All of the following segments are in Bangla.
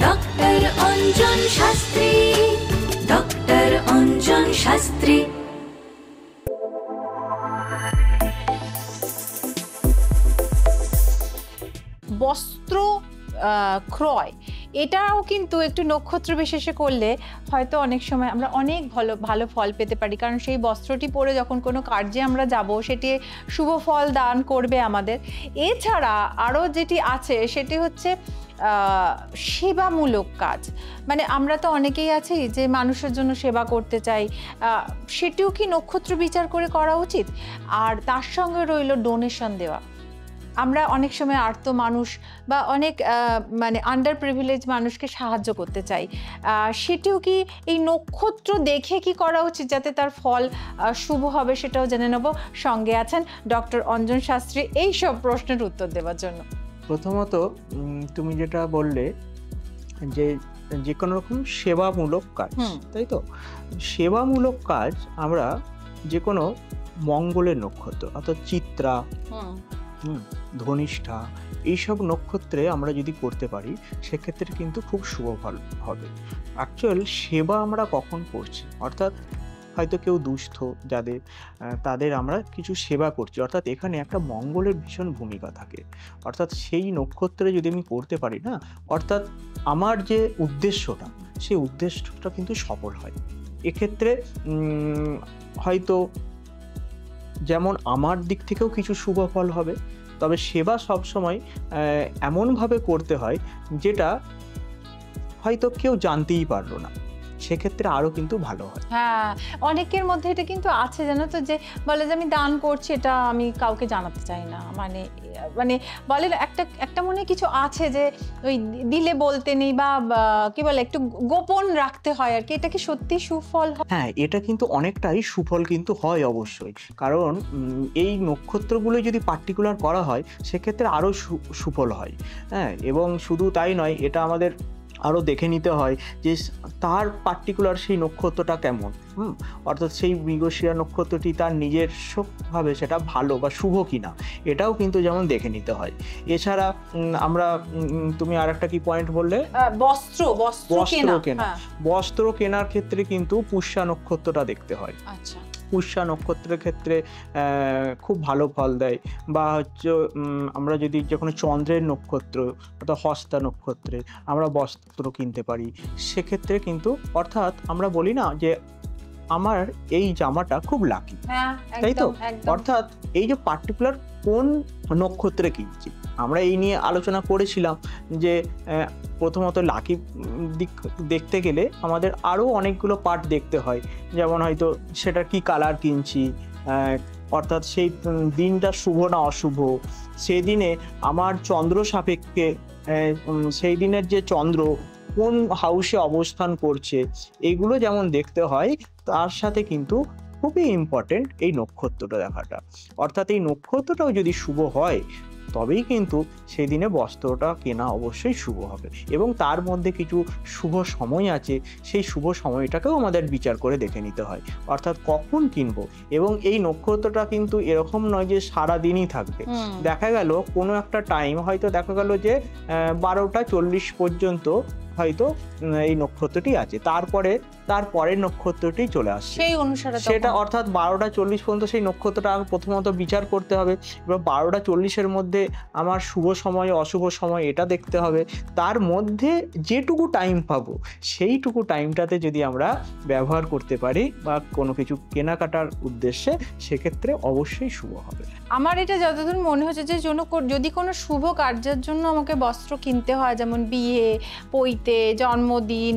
Doctor Anjan Shastri, doctor Anjan Shastri. বস্ত্র ক্রয় এটাও কিন্তু একটু নক্ষত্র বিশেষে করলে হয়তো অনেক সময় আমরা অনেক ভালো ভালো ফল পেতে পারি, কারণ সেই বস্ত্রটি পরে যখন কোনো কার্যে আমরা যাব সেটি শুভ ফল দান করবে আমাদের। এছাড়া আরও যেটি আছে সেটি হচ্ছে সেবামূলক কাজ, মানে আমরা তো অনেকেই আছি যে মানুষের জন্য সেবা করতে চাই, সেটিও কি নক্ষত্র বিচার করে করা উচিত। আর তার সঙ্গে রইল ডোনেশন দেওয়া। আমরা অনেক সময় আর্ত মানুষ বা অনেক মানে আন্ডার প্রিভিলেজ মানুষকে সাহায্য করতে চাই, সেটিও কি এই নক্ষত্র দেখে কি করা উচিত যাতে তার ফল শুভ হবে, সেটাও জেনে নেব। সঙ্গে আছেন ডক্টর অঞ্জন শাস্ত্রী এই সব প্রশ্নের উত্তর দেওয়ার জন্য। প্রথমত তুমি যেটা বললে যে যে কোনো রকম সেবামূলক কাজ, তাই তো? সেবামূলক কাজ আমরা যে কোনো মঙ্গলের নক্ষত্র অর্থাৎ চিত্রা, ধনিষ্ঠা, এইসব নক্ষত্রে আমরা যদি করতে পারি সেক্ষেত্রে কিন্তু খুব শুভ ফল হবে। অ্যাকচুয়াল সেবা আমরা কখন করছি, অর্থাৎ হয়তো কেউ দুস্থ যাদের, তাদের আমরা কিছু সেবা করছি, অর্থাৎ এখানে একটা মঙ্গলের ভীষণ ভূমিকা থাকে। অর্থাৎ সেই নক্ষত্রে যদি আমি করতে পারি না, অর্থাৎ আমার যে উদ্দেশ্যটা সেই উদ্দেশ্যটা কিন্তু সফল হয়। এক্ষেত্রে হয়তো যেমন আমার দিক থেকেও কিছু শুভ ফল হবে, তবে সেবা সবসময় এমনভাবে করতে হয় যেটা হয়তো কেউ জানতেই পারলো না, সেক্ষেত্রে আরো কিন্তু ভালো হয়। হ্যাঁ, অনেকের মধ্যে এটা কিন্তু আছে জানো তো, যে বলে যে আমি দান করছি, এটা আমি কাউকে জানাতে চাই না, মানে মানে বলে একটা মনে কিছু আছে যে ওই দিলে বলতে নেই বা কি বলে একটু গোপন রাখতে হয় আর কি। এটা কি সত্যি সুফল হয়? হ্যাঁ, এটা কিন্তু অনেকটাই সুফল কিন্তু হয় অবশ্যই, কারণ এই নক্ষত্রগুলো যদি পার্টিকুলার করা হয় সেক্ষেত্রে আরো সুফল হয়। হ্যাঁ, এবং শুধু তাই নয়, এটা আমাদের আরও দেখে নিতে হয় যে তার পার্টিকুলার সেই নক্ষত্রটা কেমন, অর্থাৎ সেই মৃগশিরা নক্ষত্রটি তার নিজস্বভাবে সেটা ভালো বা শুভ কিনা, এটাও কিন্তু যেমন দেখে নিতে হয়। এছাড়া আমরা তুমি আর একটা কি পয়েন্ট বললে, বস্ত্র কেনা। বস্ত্র কেনার ক্ষেত্রে কিন্তু পুষ্যা নক্ষত্রটা দেখতে হয়। আচ্ছা, পুষ্যা নক্ষত্রের ক্ষেত্রে খুব ভালো ফল দেয়। বা হচ্ছে আমরা যদি যে কোনো চন্দ্রের নক্ষত্র অর্থাৎ হস্তা নক্ষত্রে আমরা বস্ত্র কিনতে পারি, সেক্ষেত্রে কিন্তু অর্থাৎ আমরা বলি না যে আমার এই জামাটা খুব লাকি, তাই তো? অর্থাৎ এই যে পার্টিকুলার কোন নক্ষত্রে কিনছি, আমরা এই নিয়ে আলোচনা করেছিলাম যে প্রথমত লাকি দিক দেখতে গেলে আমাদের আরও অনেকগুলো পার্ট দেখতে হয়, যেমন হয়তো সেটা কি কালার কিনছি, অর্থাৎ সেই দিনটা শুভ না অশুভ, সেই দিনে আমার চন্দ্র সাপেক্ষে সেই দিনের যে চন্দ্র কোন হাউসে অবস্থান করছে, এগুলো যেমন দেখতে হয়, তার সাথে কিন্তু খুবই ইম্পর্টেন্ট এই নক্ষত্রটা দেখাটা। অর্থাৎ এই নক্ষত্রটাও যদি শুভ হয় তবেই কিন্তু সেই দিনে বস্ত্রটা কেনা অবশ্যই শুভ হবে। এবং তার মধ্যে কিছু শুভ সময় আছে, সেই শুভ সময়টাকেও আমাদের বিচার করে দেখে নিতে হয়, অর্থাৎ কখন কিনবো। এবং এই নক্ষত্রটা কিন্তু এরকম নয় যে সারা দিনই থাকবে। দেখা গেল কোনো একটা টাইম হয়তো দেখা গেল যে 12টা 40 পর্যন্ত হয়তো এই নক্ষত্রটি আছে, তার পরের নক্ষত্রটি চলে আসছে সেই অনুসারে সেটা, অর্থাৎ 12টা 40 পর্যন্ত সেই নক্ষত্রটা প্রথমত বিচার করতে হবে। এবার 12টা 40-এর মধ্যে আমার শুভ সময় অশুভ সময় এটা দেখতে হবে, তার মধ্যে যেটুকু টাইম পাবো সেইটুকু টাইমটাতে যদি আমরা ব্যবহার করতে পারি বা কোনো কিছু কেনাকাটার উদ্দেশ্যে, সেক্ষেত্রে অবশ্যই শুভ হবে। আমার এটা যতদূর মনে হচ্ছে যে যদি কোনো শুভ কার্যের জন্য আমাকে বস্ত্র কিনতে হয়, যেমন বিয়ে, পৈতে, জন্মদিন,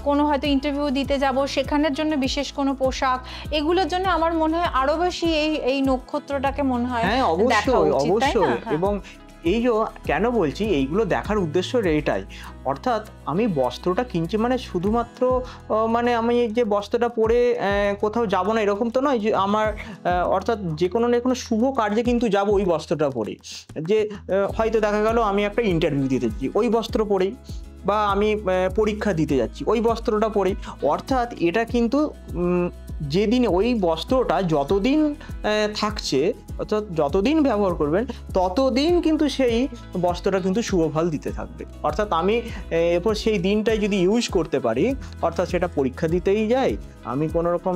কোনো হয়তো ইন্টারভিউ দিতে যাব, সেখানের জন্য বিশেষ কোনো পোশাক, এগুলোর জন্য আমার মনে হয় আরো বেশি এই নক্ষত্রটাকে মনে হয় দেখা উচিত, তাই না? এবং এই যে কেন বলছি এইগুলো দেখার উদ্দেশ্য এটাই, অর্থাৎ আমি বস্ত্রটা কিনছি মানে শুধুমাত্র মানে আমি যে বস্ত্রটা পরে কোথাও যাব না এরকম তো নয়, যে আমার অর্থাৎ যে কোনো না কোনো শুভ কার্যে কিন্তু যাব ওই বস্ত্রটা পরে। যে হয়তো দেখা গেল আমি একটা ইন্টারভিউ দিতে যাচ্ছি ওই বস্ত্র পরেই, বা আমি পরীক্ষা দিতে যাচ্ছি ওই বস্ত্রটা পরেই। অর্থাৎ এটা কিন্তু যেদিন ওই বস্ত্রটা যতদিন থাকছে অর্থাৎ যতদিন ব্যবহার করবেন ততদিন কিন্তু সেই বস্ত্রটা কিন্তু শুভ ফল দিতে থাকবে। অর্থাৎ আমি এরপর সেই দিনটাই যদি ইউজ করতে পারি, অর্থাৎ সেটা পরীক্ষা দিতেই যাই, আমি কোনো রকম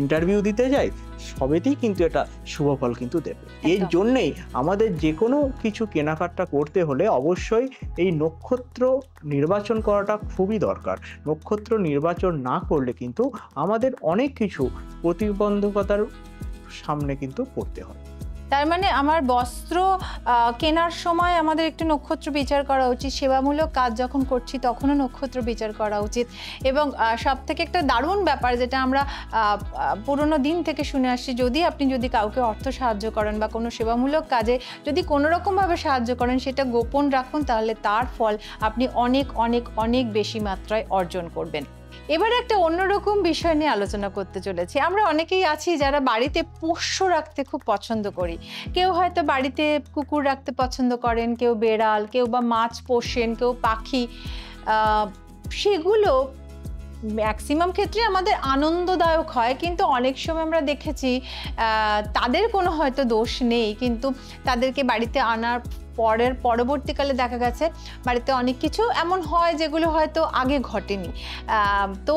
ইন্টারভিউ দিতে যাই, সবেতেই কিন্তু এটা শুভ ফল কিন্তু দেবে। এর জন্যেই আমাদের যে কোনো কিছু কেনাকাটা করতে হলে অবশ্যই এই নক্ষত্র নির্বাচন করাটা খুবই দরকার। নক্ষত্র নির্বাচন না করলে কিন্তু আমাদের অনেক কিছু প্রতিবন্ধকতার সামনে কিন্তু পড়তে হয়। তার মানে আমার বস্ত্র কেনার সময় আমাদের একটু নক্ষত্র বিচার করা উচিত, সেবামূলক কাজ যখন করছি তখনও নক্ষত্র বিচার করা উচিত। এবং সব থেকে একটা দারুণ ব্যাপার যেটা আমরা পুরোনো দিন থেকে শুনে আসছি, আপনি কাউকে অর্থ সাহায্য করেন বা কোনো সেবামূলক কাজে যদি কোনো রকমভাবে সাহায্য করেন, সেটা গোপন রাখুন, তাহলে তার ফল আপনি অনেক অনেক অনেক বেশি মাত্রায় অর্জন করবেন। এবার একটা অন্যরকম বিষয় নিয়ে আলোচনা করতে চলেছি। আমরা অনেকেই আছি যারা বাড়িতে পোষ্য রাখতে খুব পছন্দ করি। কেউ হয়তো বাড়িতে কুকুর রাখতে পছন্দ করেন, কেউ বেড়াল, কেউ বা মাছ পোষেন, কেউ পাখি। সেগুলো ম্যাক্সিমাম ক্ষেত্রে আমাদের আনন্দদায়ক হয়, কিন্তু অনেক সময় আমরা দেখেছি তাদের কোনো হয়তো দোষ নেই, কিন্তু তাদেরকে বাড়িতে আনার পরবর্তীকালে দেখা গেছে বাড়িতে অনেক কিছু এমন হয় যেগুলো হয়তো আগে ঘটেনি। তো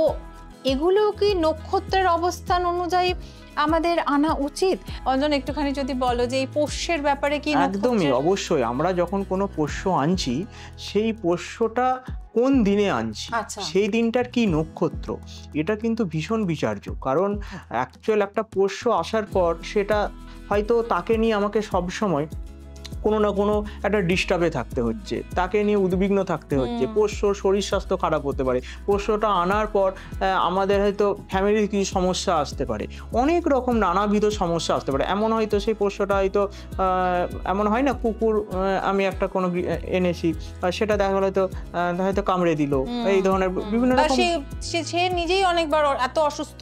এগুলো কি নক্ষত্রের অবস্থান অনুযায়ী আমাদের আনা উচিত? অঞ্জন, একটুখানি যদি বলো যে এই পোষ্যের ব্যাপারে কি? একদমই, অবশ্যই। আমরা যখন কোনো পোষ্য আনছি, সেই পোষ্যটা কোন দিনে আনছি, সেই দিনটার কি নক্ষত্র, এটা কিন্তু ভীষণ বিচার্য। কারণ অ্যাকচুয়াল একটা পোষ্য আসার পর সেটা হয়তো তাকে নিয়ে আমাকে সবসময় কোনো না কোনো একটা ডিস্টার্বে থাকতে হচ্ছে, তাকে নিয়ে উদ্বিগ্ন থাকতে হচ্ছে। পোষ্যর শরীর স্বাস্থ্য খারাপ হতে পারে, পোষ্যটা আনার পর আমাদের হয়তো ফ্যামিলির কিছু সমস্যা আসতে পারে, অনেক রকম নানাবিধ সমস্যা আসতে পারে। এমন হয়তো সেই পোষ্যটা হয়তো এমন হয় না, কুকুর আমি একটা কোনো এনেছি, সেটা দেখা গেল হয়তো কামড়ে দিল, এই ধরনের বিভিন্ন রকম, সে নিজেই অনেকবার এত অসুস্থ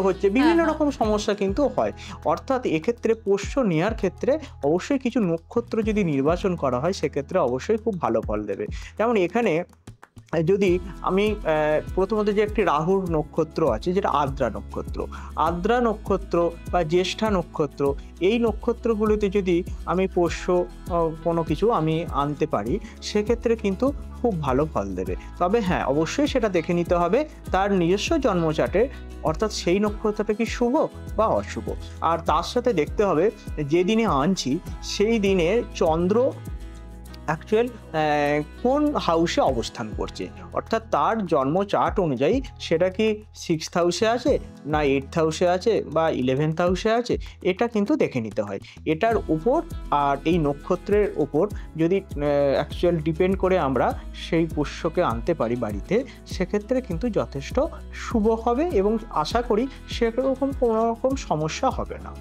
হচ্ছে, বিভিন্ন রকম সমস্যা কিন্তু হয়। অর্থাৎ এক্ষেত্রে পোষ্য নেওয়ার ক্ষেত্রে অবশ্যই কিছু নক্ষত্র যদি নির্বাচন করা হয়, সেক্ষেত্রে অবশ্যই খুব ভালো ফল দেবে। যেমন এখানে যদি আমি প্রথমত যে একটি রাহুর নক্ষত্র আছে, যেটা আদ্রা নক্ষত্র, আদ্রা নক্ষত্র বা জ্যেষ্ঠা নক্ষত্র, এই নক্ষত্রগুলিতে যদি আমি পোষ্য কোনো কিছু আমি আনতে পারি, সেক্ষেত্রে কিন্তু খুব ভালো ফল দেবে। তবে হ্যাঁ, অবশ্যই সেটা দেখে নিতে হবে তার নিজস্ব জন্মচাটে, অর্থাৎ সেই নক্ষত্রটা কি শুভ বা অশুভ। আর তার সাথে দেখতে হবে যে দিনে আনছি সেই দিনের চন্দ্র অ্যাকচুয়াল কোন হাউসে অবস্থান করছে, অর্থাৎ তার জন্ম চার্ট অনুযায়ী সেটা কি 6th হাউসে আছে না 8th হাউসে আছে বা 11th হাউসে আছে, এটা কিন্তু দেখে নিতে হয়। এটার উপর আর এই নক্ষত্রের উপর যদি অ্যাকচুয়াল ডিপেন্ড করে আমরা সেই পোষ্যকে আনতে পারি বাড়িতে, সেক্ষেত্রে কিন্তু যথেষ্ট শুভ হবে এবং আশা করি সেরকম কোনো রকম সমস্যা হবে না।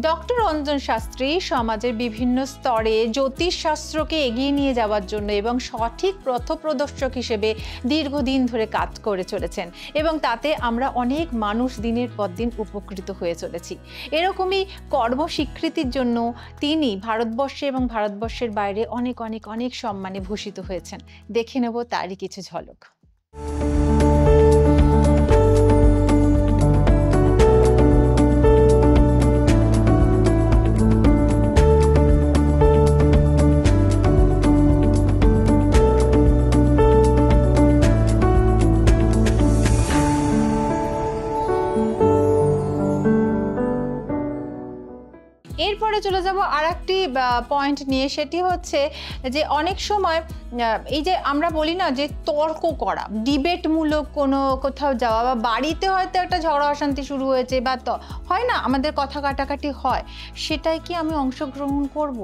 ডক্টর অঞ্জন শাস্ত্রী সমাজের বিভিন্ন স্তরে জ্যোতিষশাস্ত্রকে এগিয়ে নিয়ে যাওয়ার জন্য এবং সঠিক পথপ্রদর্শক হিসেবে দীর্ঘদিন ধরে কাজ করে চলেছেন, এবং তাতে আমরা অনেক মানুষ দিনের পর দিন উপকৃত হয়ে চলেছি। এরকমই কর্মস্বীকৃতির জন্য তিনি ভারতবর্ষে এবং ভারতবর্ষের বাইরে অনেক অনেক অনেক সম্মানে ভূষিত হয়েছেন। দেখে নেব তারই কিছু ঝলক। এরপরে চলে যাব আর একটি পয়েন্ট নিয়ে, সেটি হচ্ছে যে অনেক সময় এই যে আমরা বলি না যে তর্ক করা, ডিবেটমূলক কোনো কোথাও যাওয়া, বা বাড়িতে হয়তো একটা ঝগড়া অশান্তি শুরু হয়েছে বা হয় না আমাদের কথা কাটাকাটি হয়, সেটাই কি আমি অংশগ্রহণ করব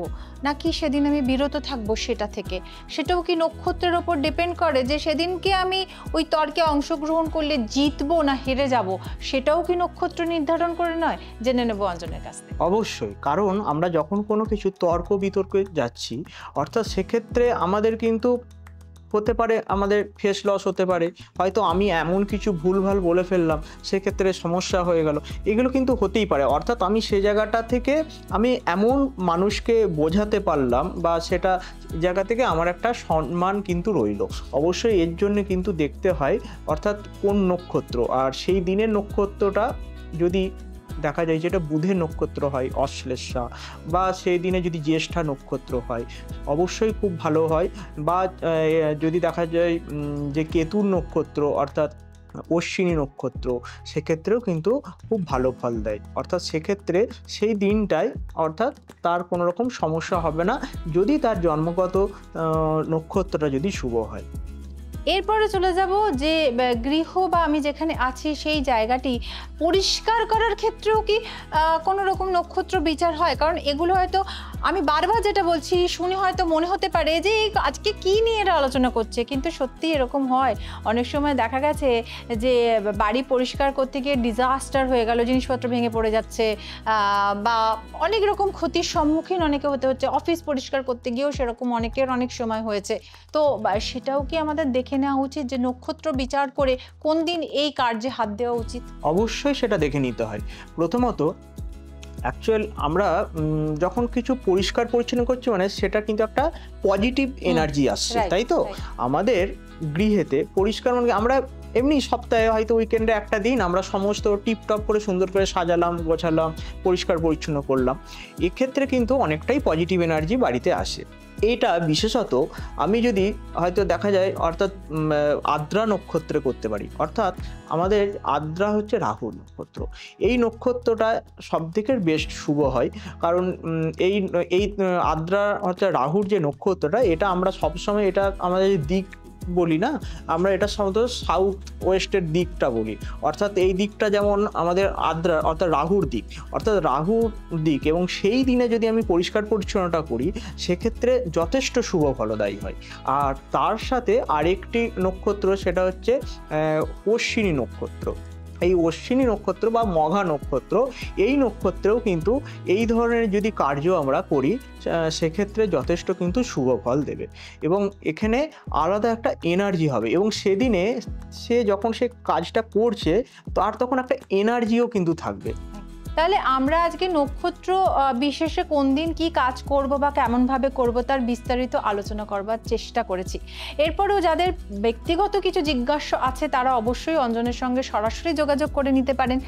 নাকি সেদিন আমি বিরত থাকবো সেটা থেকে? সেটাও কি নক্ষত্রের ওপর ডিপেন্ড করে যে সেদিনকে আমি ওই তর্কে অংশগ্রহণ করলে জিতবো না হেরে যাব, সেটাও কি নক্ষত্র নির্ধারণ করে নয়? জেনে নেব অঞ্জনের কাছ থেকে। অবশ্যই, কারণ আমরা যখন কোনো কিছু তর্ক বিতর্কে যাচ্ছি, অর্থাৎ সেক্ষেত্রে আমাদের কিন্তু হতে পারে আমাদের ফেস লস হতে পারে, হয়তো আমি এমন কিছু ভুলভাল বলে ফেললাম, সেক্ষেত্রে সমস্যা হয়ে গেল, এগুলো কিন্তু হতেই পারে। অর্থাৎ আমি সে জায়গাটা থেকে আমি এমন মানুষকে বোঝাতে পারলাম বা সেটা জায়গা থেকে আমার একটা সম্মান কিন্তু রইল। অবশ্যই এর জন্য কিন্তু দেখতে হয় অর্থাৎ কোন নক্ষত্র, আর সেই দিনের নক্ষত্রটা যদি দেখা যায় যেটা বুধের নক্ষত্র হয় অশ্লেষা, বা সেই দিনে যদি জ্যেষ্ঠা নক্ষত্র হয় অবশ্যই খুব ভালো হয়। বা যদি দেখা যায় যে কেতুর নক্ষত্র অর্থাৎ অশ্বিনী নক্ষত্র, সেক্ষেত্রেও কিন্তু খুব ভালো ফল দেয়। অর্থাৎ সেক্ষেত্রে সেই দিনটায় অর্থাৎ তার কোনো রকম সমস্যা হবে না যদি তার জন্মগত নক্ষত্রটা যদি শুভ হয়। এরপরে চলে যাব যে গৃহ বা আমি যেখানে আছি সেই জায়গাটি পরিষ্কার করার ক্ষেত্রেও কি কোনো রকম নক্ষত্র বিচার হয়? কারণ এগুলো হয়তো আমি বারবার যেটা বলছি শুনে হয়তো মনে হতে পারে যে আজকে কি নিয়ে এরা আলোচনা করছে, কিন্তু সত্যি এরকম হয়। অনেক সময় দেখা গেছে যে বাড়ি পরিষ্কার করতে গিয়ে ডিজাস্টার হয়ে গেল, জিনিসপত্র ভেঙে পড়ে যাচ্ছে, বা অনেক রকম ক্ষতির সম্মুখীন অনেকে হতে হচ্ছে। অফিস পরিষ্কার করতে গিয়েও সেরকম অনেকের অনেক সময় হয়েছে। তো সেটাও কি আমাদের দেখে নেওয়া উচিত যে নক্ষত্র বিচার করে কোন দিন এই কার্যে হাত দেওয়া উচিত? অবশ্যই সেটা দেখে নিতে হয়। প্রথমত অ্যাকচুয়াল আমরা যখন কিছু পরিষ্কার পরিচ্ছন্ন করছি মানে সেটা কিন্তু একটা পজিটিভ এনার্জি আসছে, তাই তো? আমাদের গৃহেতে পরিষ্কার মানে আমরা এমনি সপ্তাহে হয়তো উইকেন্ডে একটা দিন আমরা সমস্ত টিপটপ করে সুন্দর করে সাজালাম, গোছালাম, পরিষ্কার পরিচ্ছন্ন করলাম। এক্ষেত্রে কিন্তু অনেকটাই পজিটিভ এনার্জি বাড়িতে আসে। এটা বিশেষত আমি যদি হয়তো দেখা যায় অর্থাৎ আদ্রা নক্ষত্রে করতে পারি। অর্থাৎ আমাদের আদ্রা হচ্ছে রাহু নক্ষত্র। এই নক্ষত্রটা সবথেকে বেস্ট শুভ হয়, কারণ এই আদ্রা হচ্ছে রাহুর যে নক্ষত্রটা, এটা আমরা সবসময় এটা আমাদের দিক বলি না, আমরা এটা সাধারণত সাউথ ওয়েস্টের দিকটা বলি। অর্থাৎ এই দিকটা যেমন আমাদের আদ্রা অর্থাৎ রাহুর দিক, অর্থাৎ রাহুর দিক, এবং সেই দিনে যদি আমি পরিষ্কার পরিচ্ছন্নতা করি সেক্ষেত্রে যথেষ্ট শুভ ফলদায়ী হয়। আর তার সাথে আরেকটি নক্ষত্র সেটা হচ্ছে অশ্বিনী নক্ষত্র। এই অশ্বিনী নক্ষত্র বা মঘা নক্ষত্র, এই নক্ষত্রেও কিন্তু এই ধরনের যদি কার্য আমরা করি সেক্ষেত্রে যথেষ্ট কিন্তু শুভ ফল দেবে, এবং এখানে আলাদা একটা এনার্জি হবে, এবং সেদিনে সে যখন সে কাজটা করছে তার তখন একটা এনার্জিও কিন্তু থাকবে। তাহলে আমরা আজকে নক্ষত্র বিশেষে কোন দিন কি কাজ করব বা কেমনভাবে করব তার বিস্তারিত আলোচনা করবার চেষ্টা করেছি। এরপরেও যাদের ব্যক্তিগত কিছু জিজ্ঞাসা আছে তারা অবশ্যই অঞ্জনের সঙ্গে সরাসরি যোগাযোগ করে নিতে পারেন।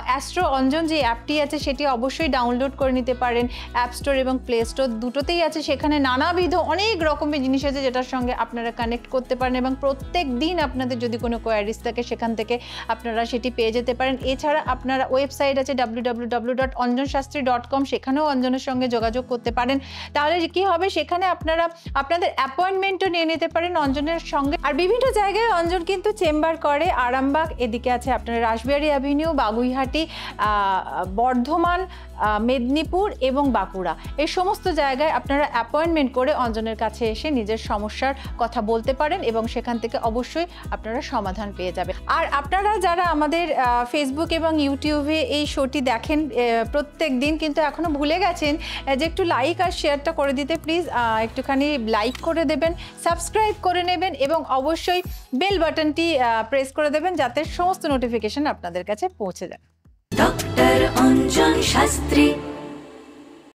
অ্যাস্ট্রো অঞ্জন যে অ্যাপটি আছে সেটি অবশ্যই ডাউনলোড করে নিতে পারেন। অ্যাপ স্টোর এবং প্লে স্টোর দুটোতেই আছে। সেখানে নানাবিধ অনেক রকমের জিনিস আছে যেটার সঙ্গে আপনারা কানেক্ট করতে পারেন, এবং প্রত্যেক দিন আপনাদের যদি কোনো কোয়ারিজ থাকে সেখান থেকে আপনারা সেটি পেয়ে যেতে পারেন। এছাড়া আপনারা ওয়েবসাইট আছে www.anjanshastri.com, সেখানেও অঞ্জনের সঙ্গে যোগাযোগ করতে পারেন। তাহলে কি হবে, সেখানে আপনারা আপনাদের অ্যাপয়েন্টমেন্টও নিয়ে নিতে পারেন অঞ্জনের সঙ্গে। আর বিভিন্ন জায়গায় অঞ্জন কিন্তু চেম্বার করে। আরামবাগ, এদিকে আছে আপনার রাসবিহারী অ্যাভিনিউ, বাগুইহাটি, বর্ধমান, মেদিনীপুর এবং বাঁকুড়া, এই সমস্ত জায়গায় আপনারা অ্যাপয়েন্টমেন্ট করে অঞ্জনের কাছে এসে নিজের সমস্যার কথা বলতে পারেন, এবং সেখান থেকে অবশ্যই আপনারা সমাধান পেয়ে যাবেন। আর আপনারা যারা আমাদের ফেসবুক এবং ইউটিউবে এই শোটি দেখেন প্রত্যেক দিন, কিন্তু এখনো ভুলে গেছেন যে একটু লাইক আর শেয়ারটা করে দিতে, প্লিজ একটুখানি লাইক করে দেবেন, সাবস্ক্রাইব করে নেবেন, এবং অবশ্যই বেল বাটনটি প্রেস করে দেবেন যাতে সমস্ত নোটিফিকেশন আপনাদের কাছে পৌঁছে যায়। ডক্টর অঞ্জন শাস্ত্রী।